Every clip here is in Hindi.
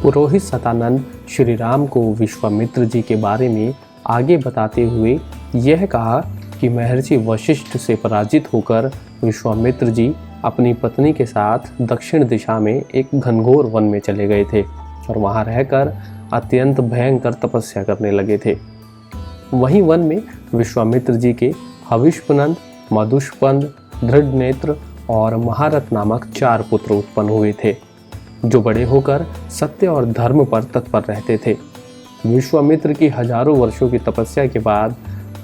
पुरोहित सतानंद श्री राम को विश्वामित्र जी के बारे में आगे बताते हुए यह कहा कि महर्षि वशिष्ठ से पराजित होकर विश्वामित्र जी अपनी पत्नी के साथ दक्षिण दिशा में एक घनघोर वन में चले गए थे और वहां रहकर अत्यंत भयंकर तपस्या करने लगे थे। वहीं वन में विश्वामित्र जी के हविष्पनंद, मधुष्पंद, दृढ़नेत्र और महारथ नामक 4 पुत्र उत्पन्न हुए थे, जो बड़े होकर सत्य और धर्म पर तत्पर रहते थे। विश्वामित्र की हजारों वर्षों की तपस्या के बाद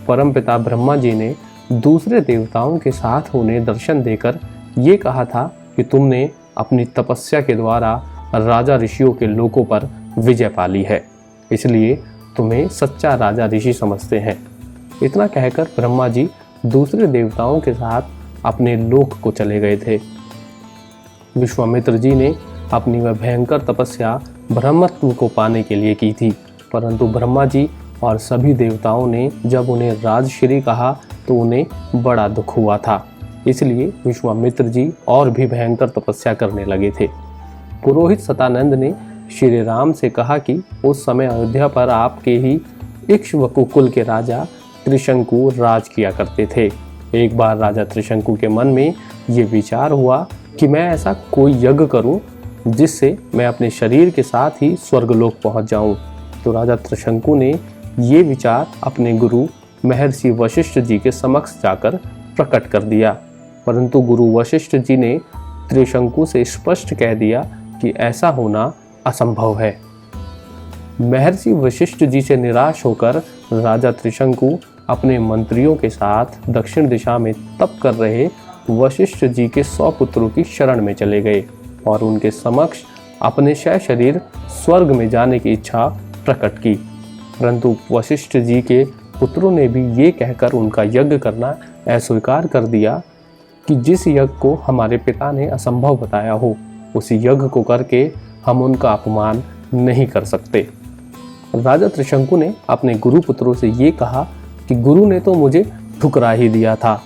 परमपिता ब्रह्मा जी ने दूसरे देवताओं के साथ उन्हें दर्शन देकर ये कहा था कि तुमने अपनी तपस्या के द्वारा राजा ऋषियों के लोकों पर विजय पाली है, इसलिए तुम्हें सच्चा राजा ऋषि समझते हैं। इतना कहकर ब्रह्मा जी दूसरे देवताओं के साथ अपने लोक को चले गए थे। विश्वामित्र जी ने अपनी वह भयंकर तपस्या ब्रह्मत्व को पाने के लिए की थी, परंतु ब्रह्मा जी और सभी देवताओं ने जब उन्हें राजश्री कहा तो उन्हें बड़ा दुख हुआ था। इसलिए विश्वामित्र जी और भी भयंकर तपस्या करने लगे थे। पुरोहित सतानंद ने श्री राम से कहा कि उस समय अयोध्या पर आपके ही इक्ष्वाकु कुल के राजा त्रिशंकु राज किया करते थे। एक बार राजा त्रिशंकु के मन में ये विचार हुआ कि मैं ऐसा कोई यज्ञ करूं जिससे मैं अपने शरीर के साथ ही स्वर्गलोक पहुंच जाऊं। तो राजा त्रिशंकु ने ये विचार अपने गुरु महर्षि वशिष्ठ जी के समक्ष जाकर प्रकट कर दिया, परंतु गुरु वशिष्ठ जी ने त्रिशंकु से स्पष्ट कह दिया कि ऐसा होना असंभव है। महर्षि वशिष्ठ जी से निराश होकर राजा त्रिशंकु अपने मंत्रियों के साथ दक्षिण दिशा में तप कर रहे वशिष्ठ जी के 100 पुत्रों की शरण में चले गए और उनके समक्ष अपने शरीर स्वर्ग में जाने की इच्छा प्रकट की। परंतु वशिष्ठ जी के पुत्रों ने भी ये कहकर उनका यज्ञ करना अस्वीकार कर दिया कि जिस यज्ञ को हमारे पिता ने असंभव बताया हो, उसी यज्ञ को करके हम उनका अपमान नहीं कर सकते। राजा त्रिशंकु ने अपने गुरु पुत्रों से ये कहा कि गुरु ने तो मुझे ठुकरा ही दिया था,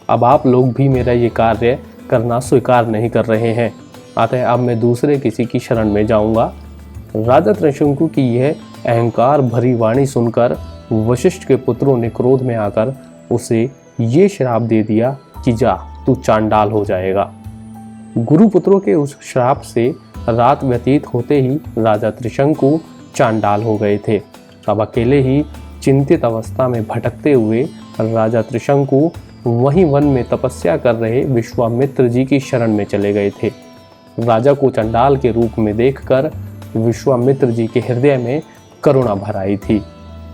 अब आप लोग भी मेरा ये कार्य करना स्वीकार नहीं कर रहे हैं, अतः अब मैं दूसरे किसी की शरण में जाऊंगा। राजा त्रिशंकु की यह अहंकार भरी वाणी सुनकर वशिष्ठ के पुत्रों ने क्रोध में आकर उसे ये श्राप दे दिया कि जा, तू चांडाल हो जाएगा। गुरु पुत्रों के उस श्राप से रात व्यतीत होते ही राजा त्रिशंकु चांडाल हो गए थे। तब अकेले ही चिंतित अवस्था में भटकते हुए राजा त्रिशंकु वहीं वन में तपस्या कर रहे विश्वामित्र जी की शरण में चले गए थे। राजा को चंडाल के रूप में देखकर विश्वामित्र जी के हृदय में करुणा भर आई थी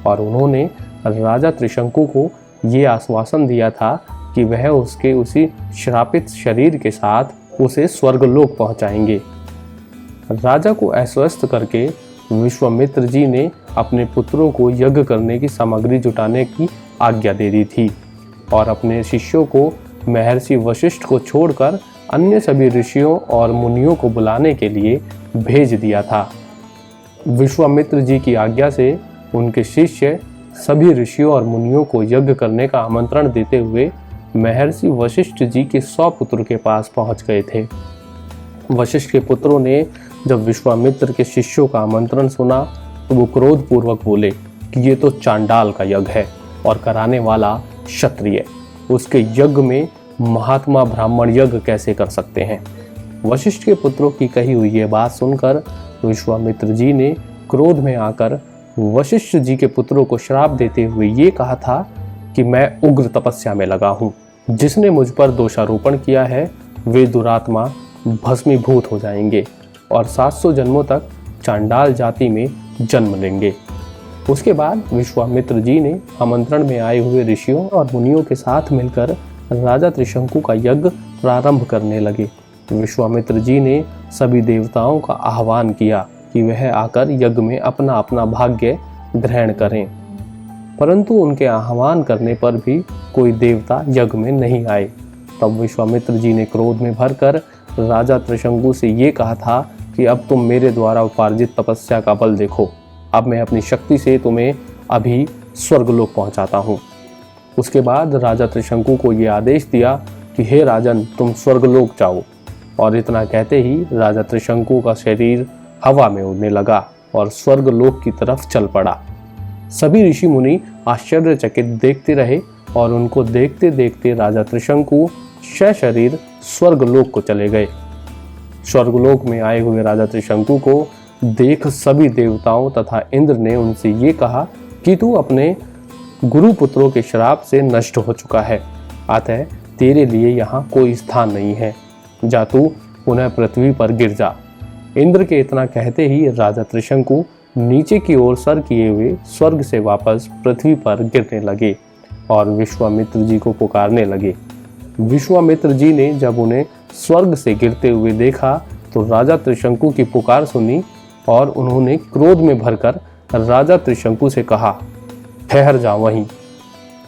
और उन्होंने राजा त्रिशंकु को ये आश्वासन दिया था कि वह उसके उसी श्रापित शरीर के साथ उसे स्वर्गलोक पहुंचाएंगे। राजा को आश्वस्त करके विश्वामित्र जी ने अपने पुत्रों को यज्ञ करने की सामग्री जुटाने की आज्ञा दे दी थी और अपने शिष्यों को महर्षि वशिष्ठ को छोड़कर अन्य सभी ऋषियों और मुनियों को बुलाने के लिए भेज दिया था। विश्वामित्र जी की आज्ञा से उनके शिष्य सभी ऋषियों और मुनियों को यज्ञ करने का आमंत्रण देते हुए महर्षि वशिष्ठ जी के 100 पुत्र के पास पहुंच गए थे। वशिष्ठ के पुत्रों ने जब विश्वामित्र के शिष्यों का आमंत्रण सुना तो वो क्रोधपूर्वक बोले कि ये तो चांडाल का यज्ञ है और कराने वाला क्षत्रिय, उसके यज्ञ में महात्मा ब्राह्मण यज्ञ कैसे कर सकते हैं। वशिष्ठ के पुत्रों की कही हुई ये बात सुनकर विश्वामित्र जी ने क्रोध में आकर वशिष्ठ जी के पुत्रों को श्राप देते हुए ये कहा था कि मैं उग्र तपस्या में लगा हूँ, जिसने मुझ पर दोषारोपण किया है वे दुरात्मा भस्मीभूत हो जाएंगे और 700 जन्मों तक चांडाल जाति में जन्म लेंगे। उसके बाद विश्वामित्र जी ने आमंत्रण में आए हुए ऋषियों और मुनियों के साथ मिलकर राजा त्रिशंकु का यज्ञ प्रारंभ करने लगे। विश्वामित्र जी ने सभी देवताओं का आह्वान किया कि वह आकर यज्ञ में अपना अपना भाग्य ग्रहण करें, परंतु उनके आह्वान करने पर भी कोई देवता यज्ञ में नहीं आए। तब विश्वामित्र जी ने क्रोध में भरकर राजा त्रिशंकु से ये कहा था कि अब तुम मेरे द्वारा उपार्जित तपस्या का बल देखो, अब मैं अपनी शक्ति से तुम्हें अभी स्वर्गलोक पहुंचाता हूँ। उसके बाद राजा त्रिशंकु को ये आदेश दिया कि हे राजन, तुम स्वर्गलोक जाओ, और इतना कहते ही राजा त्रिशंकु का शरीर हवा में उड़ने लगा और स्वर्गलोक की तरफ चल पड़ा। सभी ऋषि मुनि आश्चर्यचकित देखते रहे और उनको देखते देखते राजा त्रिशंकु सशरीर स्वर्गलोक को चले गए। स्वर्गलोक में आए हुए राजा त्रिशंकु को देख सभी देवताओं तथा इंद्र ने उनसे ये कहा कि तू अपने गुरुपुत्रों के श्राप से नष्ट हो चुका है, अतः तेरे लिए यहाँ कोई स्थान नहीं है, जा तू पुनः पृथ्वी पर गिर जा। इंद्र के इतना कहते ही राजा त्रिशंकु नीचे की ओर सर किए हुए स्वर्ग से वापस पृथ्वी पर गिरने लगे और विश्वामित्र जी को पुकारने लगे। विश्वामित्र जी ने जब उन्हें स्वर्ग से गिरते हुए देखा तो राजा त्रिशंकु की पुकार सुनी और उन्होंने क्रोध में भरकर राजा त्रिशंकु से कहा, ठहर जा वहीं।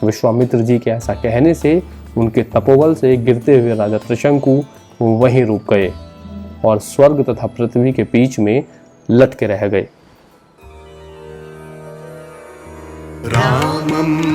विश्वामित्र जी के ऐसा कहने से उनके तपोबल से गिरते हुए राजा त्रिशंकु वहीं रुक गए और स्वर्ग तथा पृथ्वी के बीच में लटके रह गए। रामं